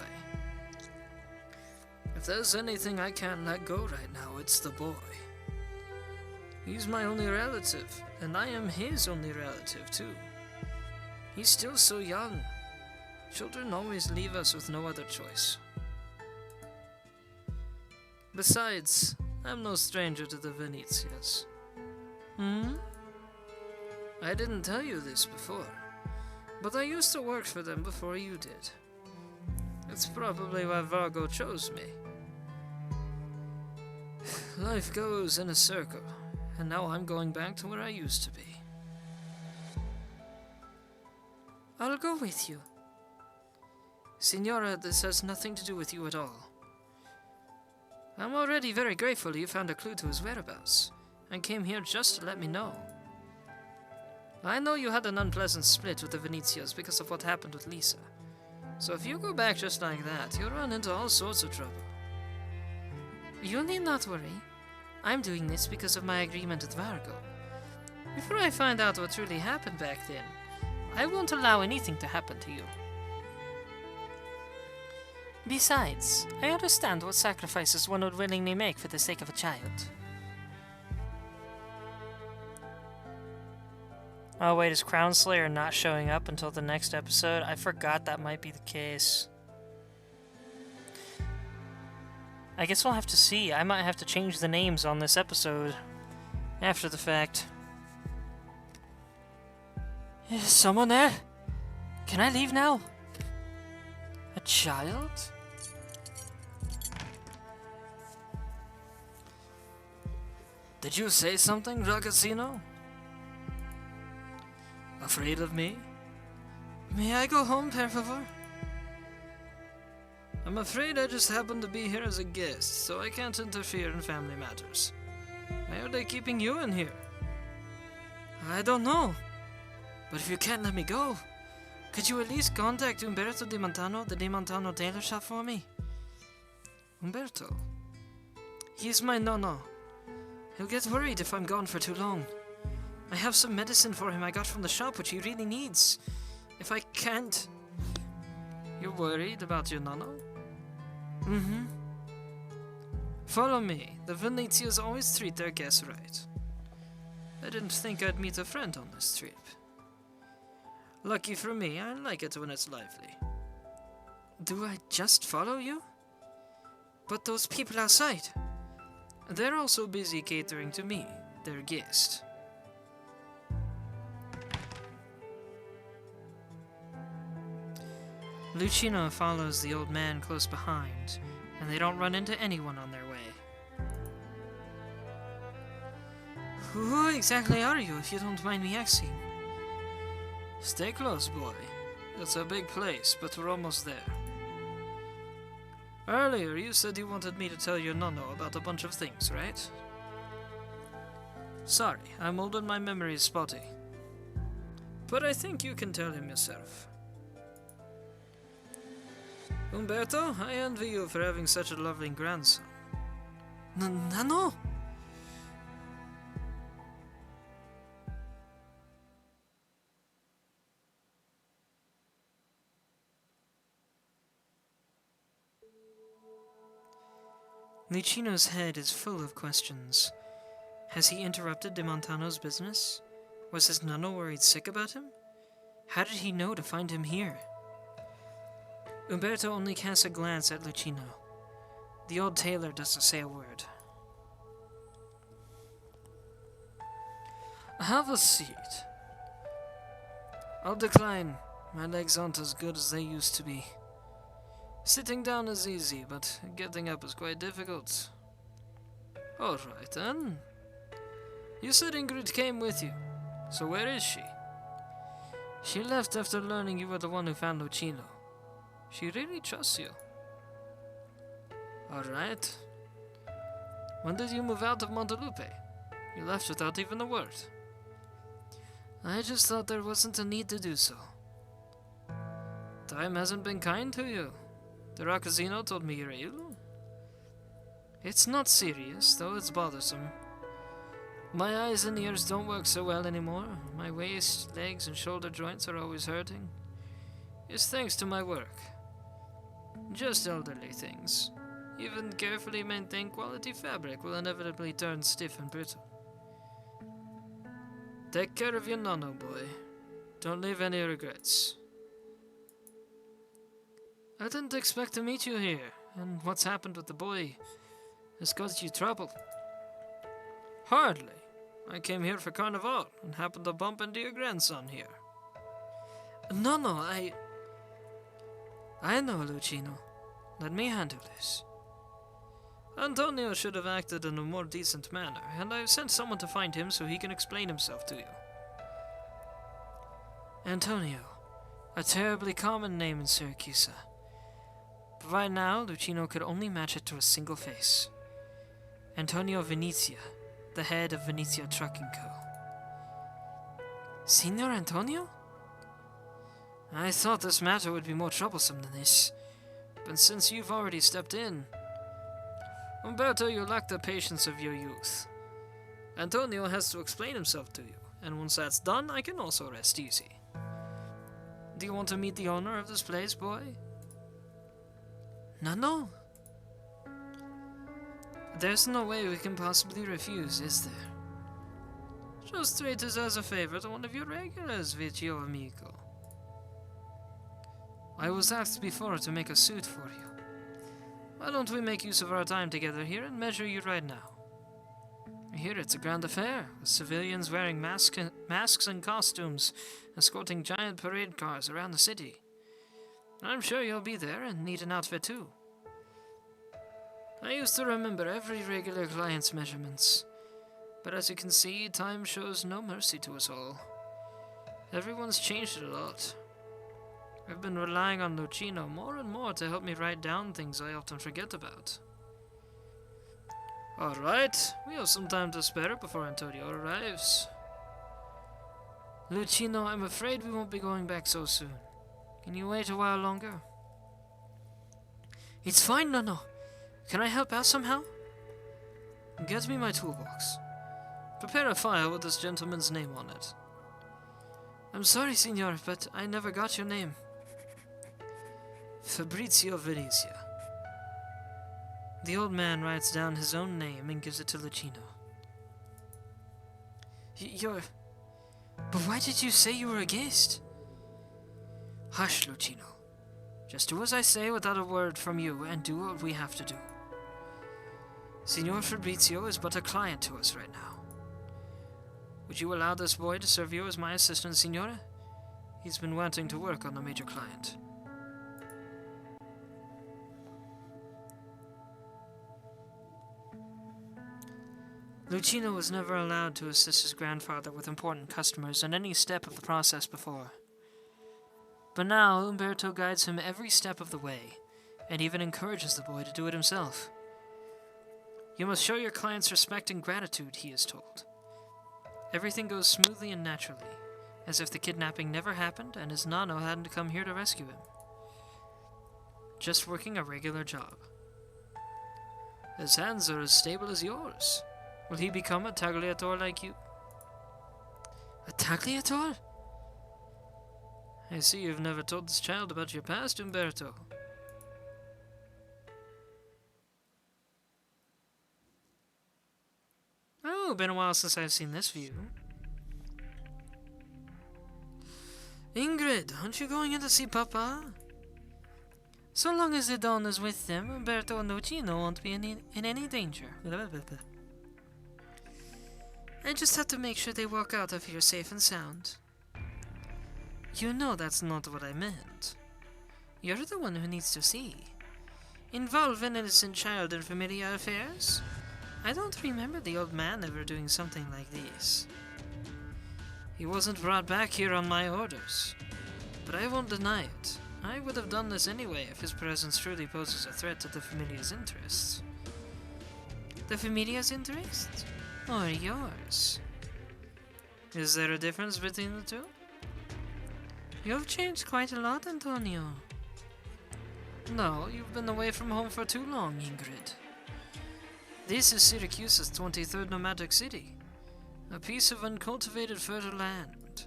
If there's anything I can't let go right now, it's the boy. He's my only relative, and I am his only relative, too. He's still so young. Children always leave us with no other choice. Besides, I'm no stranger to the Venezias. I didn't tell you this before, but I used to work for them before you did. It's probably why Vargo chose me. Life goes in a circle, and now I'm going back to where I used to be. I'll go with you. Signora, this has nothing to do with you at all. I'm already very grateful you found a clue to his whereabouts, and came here just to let me know. I know you had an unpleasant split with the Venezias because of what happened with Lisa, so if you go back just like that, you'll run into all sorts of trouble. You need not worry. I'm doing this because of my agreement with Vargo. Before I find out what really happened back then, I won't allow anything to happen to you. Besides, I understand what sacrifices one would willingly make for the sake of a child. Oh wait, is Crown Slayer not showing up until the next episode? I forgot that might be the case. I guess we'll have to see. I might have to change the names on this episode after the fact. Is someone there? Can I leave now? A child? Did you say something, Ragazzino? Afraid of me? May I go home, per favor? I'm afraid I just happen to be here as a guest, so I can't interfere in family matters. Why are they keeping you in here? I don't know. But if you can't let me go, could you at least contact Umberto Di Montano, the Di Montano tailor shop for me? Umberto? He's my nonno. He'll get worried if I'm gone for too long. I have some medicine for him I got from the shop which he really needs. If I can't... You're worried about your nonno? Mm-hmm. Follow me. The Venetians always treat their guests right. I didn't think I'd meet a friend on this trip. Lucky for me, I like it when it's lively. Do I just follow you? But those people outside... They're also busy catering to me, their guest. Lucino follows the old man close behind, and they don't run into anyone on their way. Who exactly are you, if you don't mind me asking? Stay close, boy. It's a big place, but we're almost there. Earlier, you said you wanted me to tell your nonno about a bunch of things, right? Sorry, I'm old and my memory is spotty. But I think you can tell him yourself. Umberto, I envy you for having such a lovely grandson. Nonno? Lucino's head is full of questions. Has he interrupted Di Montano's business? Was his nonno worried sick about him? How did he know to find him here? Umberto only casts a glance at Lucino. The old tailor doesn't say a word. Have a seat. I'll decline. My legs aren't as good as they used to be. Sitting down is easy, but getting up is quite difficult. Alright then. You said Ingrid came with you. So where is she? She left after learning you were the one who found Lucino. She really trusts you. Alright. When did you move out of Montelupe? You left without even a word. I just thought there wasn't a need to do so. Time hasn't been kind to you. The Raccozzino told me you're ill. It's not serious, though it's bothersome. My eyes and ears don't work so well anymore. My waist, legs, and shoulder joints are always hurting. It's thanks to my work. Just elderly things. Even carefully maintained quality fabric will inevitably turn stiff and brittle. Take care of your nonno, boy. Don't leave any regrets. I didn't expect to meet you here, and what's happened with the boy has caused you trouble. Hardly. I came here for Carnival, and happened to bump into your grandson here. No, I know, Lucino. Let me handle this. Antonio should have acted in a more decent manner, and I've sent someone to find him so he can explain himself to you. Antonio, a terribly common name in Syracuse. But right now, Lucino could only match it to a single face. Antonio Venezia, the head of Venezia Trucking Co. Signor Antonio? I thought this matter would be more troublesome than this, but since you've already stepped in... Umberto, you lack the patience of your youth. Antonio has to explain himself to you, and once that's done, I can also rest easy. Do you want to meet the owner of this place, boy? No. There's no way we can possibly refuse, is there? Just treat us as a favor to one of your regulars, vecchio amico. I was asked before to make a suit for you. Why don't we make use of our time together here and measure you right now? Here it's a grand affair, with civilians wearing masks and costumes, escorting giant parade cars around the city. I'm sure you'll be there and need an outfit too. I used to remember every regular client's measurements, but as you can see, time shows no mercy to us all. Everyone's changed a lot. I've been relying on Lucino more and more to help me write down things I often forget about. Alright, we have some time to spare before Antonio arrives. Lucino, I'm afraid we won't be going back so soon. Can you wait a while longer? It's fine, Nano. Can I help out somehow? Get me my toolbox. Prepare a file with this gentleman's name on it. I'm sorry, Signor, but I never got your name. Fabrizio Venezia. The old man writes down his own name and gives it to Lucino. You're... But why did you say you were a guest? Hush, Lucino. Just do as I say without a word from you, and do what we have to do. Signor Fabrizio is but a client to us right now. Would you allow this boy to serve you as my assistant, Signora? He's been wanting to work on the major client. Lucino was never allowed to assist his grandfather with important customers in any step of the process before. But now Umberto guides him every step of the way, and even encourages the boy to do it himself. You must show your clients respect and gratitude, he is told. Everything goes smoothly and naturally, as if the kidnapping never happened and his Nano hadn't come here to rescue him. Just working a regular job. His hands are as stable as yours. Will he become a tagliatore like you? A tagliatore? I see you've never told this child about your past, Umberto. Oh, been a while since I've seen this view. Ingrid, aren't you going in to see Papa? So long as the Don is with them, Umberto and Lucino won't be in any danger. I just have to make sure they walk out of here safe and sound. You know that's not what I meant. You're the one who needs to see. Involve an innocent child in familiar affairs? I don't remember the old man ever doing something like this. He wasn't brought back here on my orders. But I won't deny it. I would have done this anyway if his presence truly poses a threat to the Familia's interests. The Familia's interests? Or yours? Is there a difference between the two? You've changed quite a lot, Antonio. No, you've been away from home for too long, Ingrid. This is Syracuse's 23rd nomadic city, a piece of uncultivated fertile land.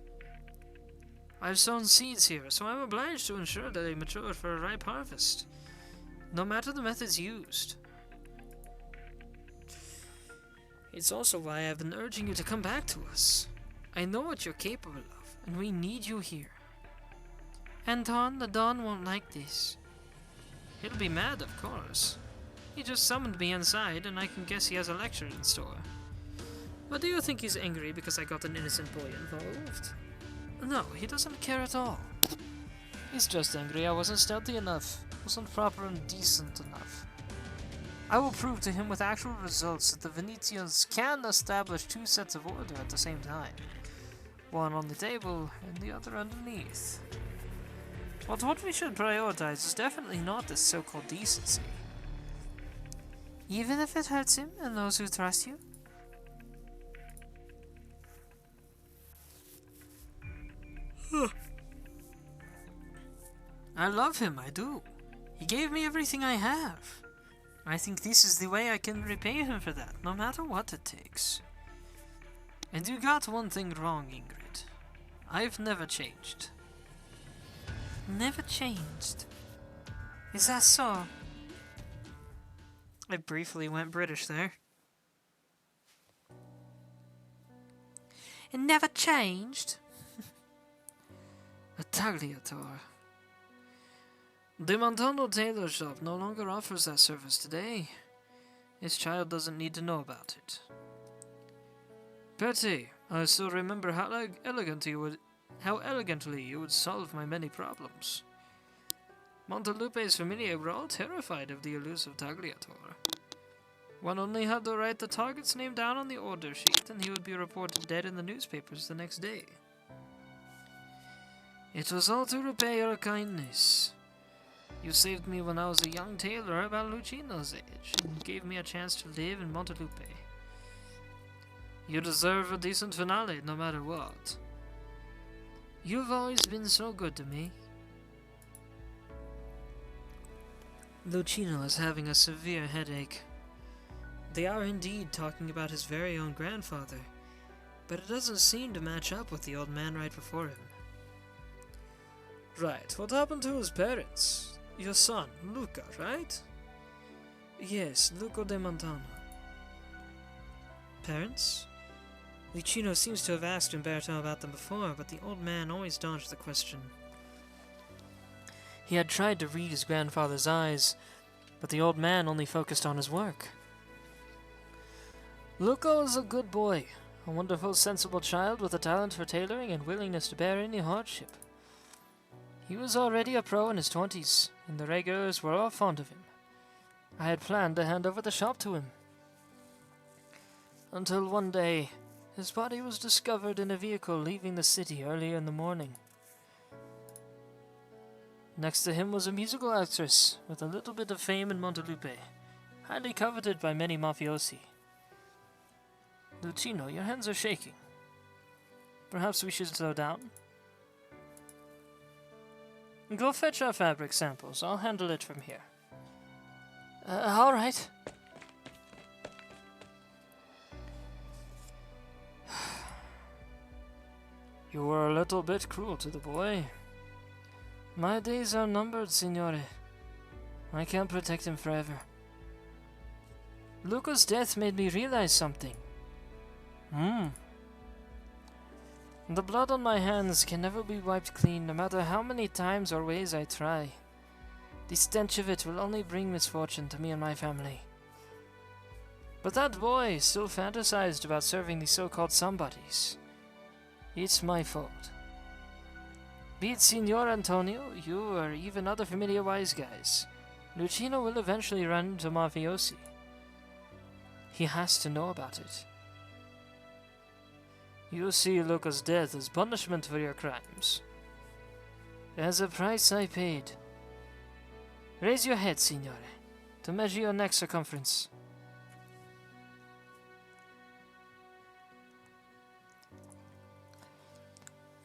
I've sown seeds here, so I'm obliged to ensure that they mature for a ripe harvest, no matter the methods used. It's also why I've been urging you to come back to us. I know what you're capable of, and we need you here. Anton, the Don won't like this. He'll be mad, of course. He just summoned me inside, and I can guess he has a lecture in store. But do you think he's angry because I got an innocent boy involved? No, he doesn't care at all. He's just angry I wasn't stealthy enough, wasn't proper and decent enough. I will prove to him with actual results that the Venetians can establish two sets of order at the same time. One on the table, and the other underneath. But what we should prioritize is definitely not this so-called decency. Even if it hurts him and those who trust you? I love him, I do. He gave me everything I have. I think this is the way I can repay him for that, no matter what it takes. And you got one thing wrong, Ingrid. I've never changed. Never changed? Is that so? I briefly went British there. It never changed? A tagliatore. The Montano tailor shop no longer offers that service today. His child doesn't need to know about it. Bertie, I still remember how elegantly you would solve my many problems. Montelupe's familia were all terrified of the elusive tagliatore. One only had to write the target's name down on the order sheet, and he would be reported dead in the newspapers the next day. It was all to repay your kindness. You saved me when I was a young tailor about Lucino's age, and gave me a chance to live in Montelupe. You deserve a decent finale, no matter what. You've always been so good to me. Lucino is having a severe headache. They are indeed talking about his very own grandfather, but it doesn't seem to match up with the old man right before him. Right, what happened to his parents? Your son, Luca, right? Yes, Luca de Montano. Parents? Lucino seems to have asked Umberto about them before, but the old man always dodged the question. He had tried to read his grandfather's eyes, but the old man only focused on his work. Luca is a good boy, a wonderful, sensible child with a talent for tailoring and willingness to bear any hardship. He was already a pro in his 20s, and the regulars were all fond of him. I had planned to hand over the shop to him. Until one day, his body was discovered in a vehicle leaving the city earlier in the morning. Next to him was a musical actress with a little bit of fame in Montelupe, highly coveted by many mafiosi. Lucino, your hands are shaking. Perhaps we should slow down? Go fetch our fabric samples. I'll handle it from here. All right. You were a little bit cruel to the boy. My days are numbered, signore. I can't protect him forever. Luca's death made me realize something. The blood on my hands can never be wiped clean, no matter how many times or ways I try. The stench of it will only bring misfortune to me and my family. But that boy still fantasized about serving the so-called somebodies. It's my fault. Be it Signor Antonio, you, or even other familiar wise guys, Lucino will eventually run into mafiosi. He has to know about it. You see Luca's death as punishment for your crimes. As a price I paid. Raise your head, signore, to measure your neck circumference.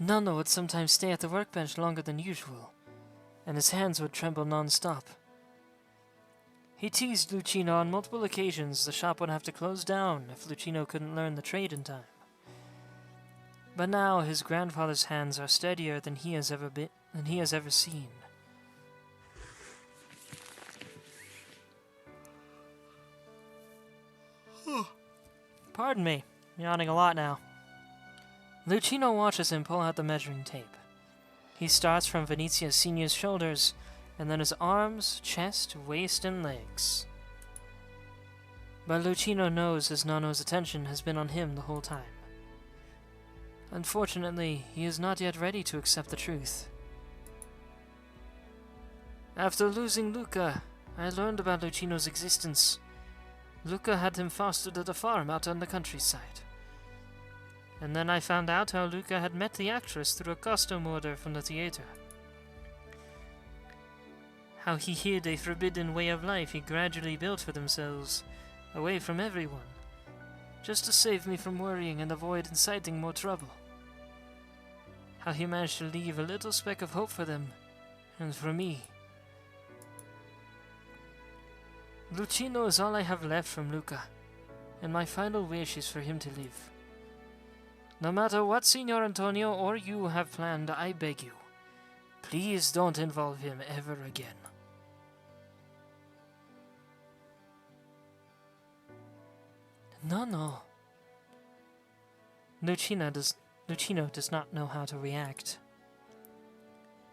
Nonno would sometimes stay at the workbench longer than usual, and his hands would tremble non-stop. He teased Lucino on multiple occasions the shop would have to close down if Lucino couldn't learn the trade in time. But now his grandfather's hands are steadier than he has ever seen. Pardon me, I'm yawning a lot now. Lucino watches him pull out the measuring tape. He starts from Venezia Senior's shoulders, and then his arms, chest, waist, and legs. But Lucino knows his nonno's attention has been on him the whole time. Unfortunately, he is not yet ready to accept the truth. After losing Luca, I learned about Lucino's existence. Luca had him fostered at a farm out on the countryside. And then I found out how Luca had met the actress through a costume order from the theater. How he hid a forbidden way of life he gradually built for themselves, away from everyone, just to save me from worrying and avoid inciting more trouble. How he managed to leave a little speck of hope for them, and for me. Lucino is all I have left from Luca, and my final wish is for him to live. No matter what Signor Antonio or you have planned, I beg you, please don't involve him ever again. No. Lucino does not know how to react.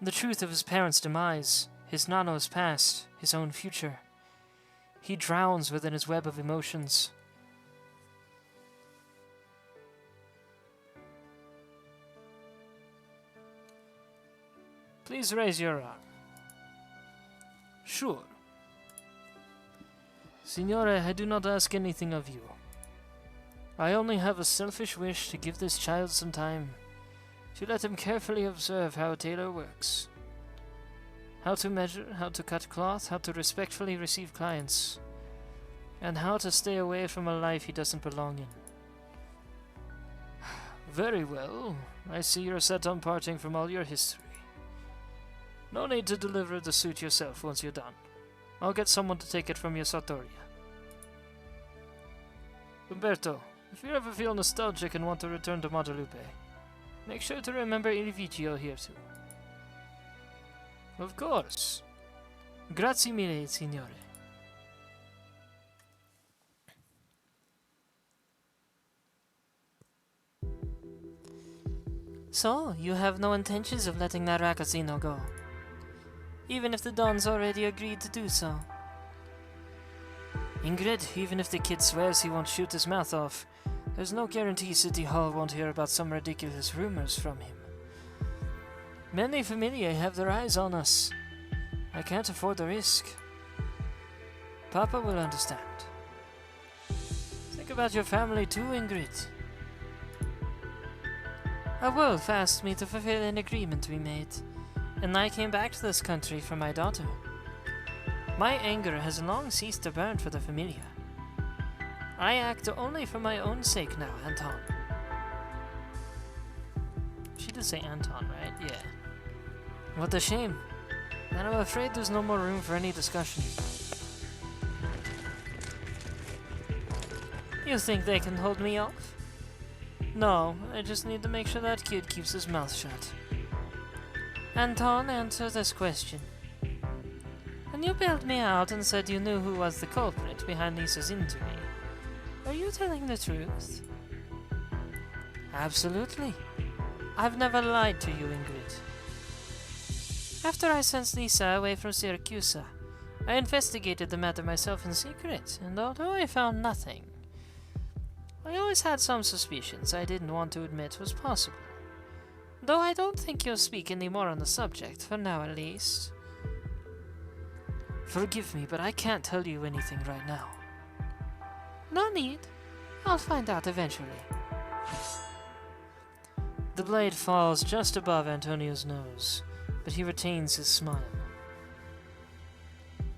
The truth of his parents' demise, his nonno's past, his own future. He drowns within his web of emotions. Please raise your arm. Sure. Signore, I do not ask anything of you. I only have a selfish wish to give this child some time, She let him carefully observe how Tailor works. How to measure, how to cut cloth, how to respectfully receive clients, and how to stay away from a life he doesn't belong in. Very well. I see you're set on parting from all your history. No need to deliver the suit yourself once you're done. I'll get someone to take it from your sartoria. Umberto, if you ever feel nostalgic and want to return to Montelupe, make sure to remember Il Vigio here too. Of course. Grazie mille, signore. So, you have no intentions of letting that ragazzino go? Even if the Don's already agreed to do so? Ingrid, even if the kid swears he won't shoot his mouth off, there's no guarantee City Hall won't hear about some ridiculous rumors from him. Many familiae have their eyes on us. I can't afford the risk. Papa will understand. Think about your family too, Ingrid. A wolf asked me to fulfill an agreement we made, and I came back to this country for my daughter. My anger has long ceased to burn for the familia. I act only for my own sake now, Anton. She did say Anton, right? Yeah. What a shame. And I'm afraid there's no more room for any discussion. You think they can hold me off? No, I just need to make sure that kid keeps his mouth shut. Anton, answer this question. When you bailed me out and said you knew who was the culprit behind Lisa's injury, are you telling the truth? Absolutely. I've never lied to you, Ingrid. After I sent Lisa away from Syracuse, I investigated the matter myself in secret, and although I found nothing, I always had some suspicions I didn't want to admit was possible. Though I don't think you'll speak any more on the subject, for now at least. Forgive me, but I can't tell you anything right now. No need. I'll find out eventually. The blade falls just above Antonio's nose, but he retains his smile.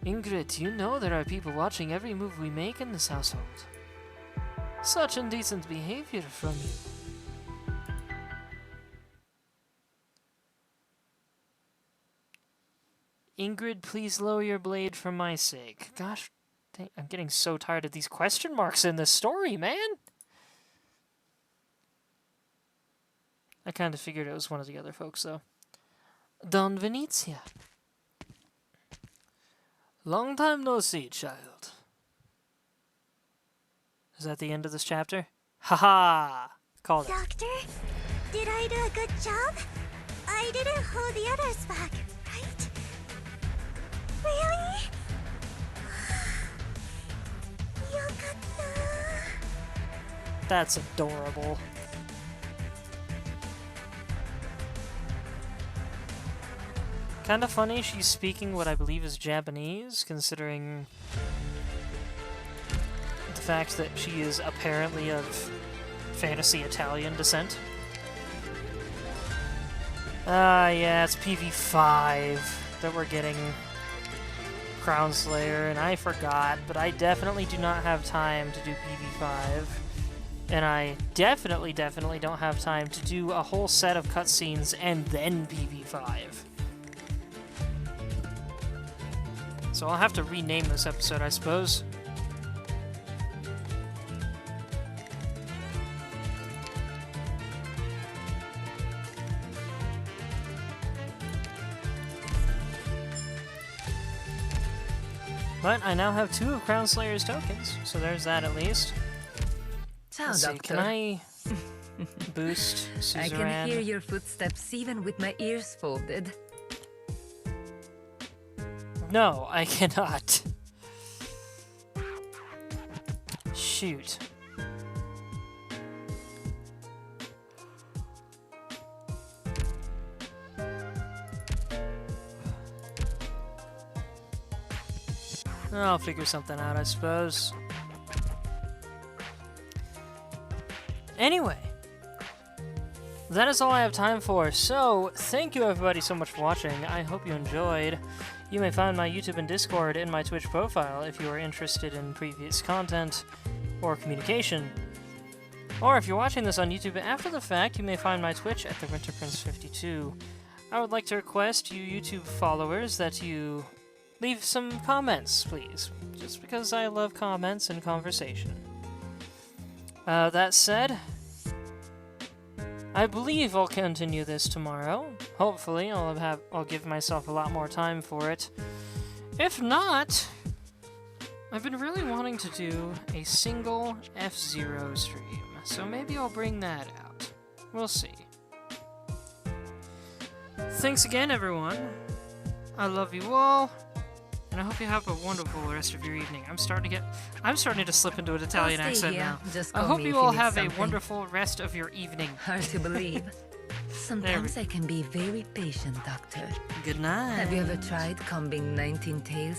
Ingrid, you know there are people watching every move we make in this household. Such indecent behavior from you. Ingrid, please lower your blade for my sake. Gosh, I'm getting so tired of these question marks in this story, man! I kind of figured it was one of the other folks, though. Don Venezia. Long time no see, child. Is that the end of this chapter? Haha! Called it. Doctor, did I do a good job? I didn't hold the others back, right? Really? Yokatta. That's adorable. Kind of funny she's speaking what I believe is Japanese, considering the fact that she is apparently of fantasy Italian descent. Yeah, it's PV5 that we're getting Crown Slayer, and I forgot, but I definitely do not have time to do PV5. And I definitely don't have time to do a whole set of cutscenes and then PV5. So I'll have to rename this episode, I suppose. But I now have 2 of Crown Slayer's tokens, so there's that at least. Ciao, Let's see, Doctor. can I boost Suzerain? I can hear your footsteps even with my ears folded. No, I cannot. Shoot. I'll figure something out, I suppose. that is all I have time for. So, thank you everybody so much for watching. I hope you enjoyed. You may find my YouTube and Discord in my Twitch profile if you are interested in previous content or communication. Or if you're watching this on YouTube after the fact, you may find my Twitch at the Winter Prince 52. I would like to request you YouTube followers that you leave some comments, please. Just because I love comments and conversation. That said, I believe I'll continue this tomorrow. Hopefully, I'll give myself a lot more time for it. If not, I've been really wanting to do a single F-Zero stream, so maybe I'll bring that out. We'll see. Thanks again, everyone. I love you all, and I hope you have a wonderful rest of your evening. I'm starting to slip into an Italian accent here. now. Just I call hope me you if all need have a something. wonderful rest of your evening. Hard to believe. Sometimes I can be very patient, Doctor. Good night. Have you ever tried combing 19 tails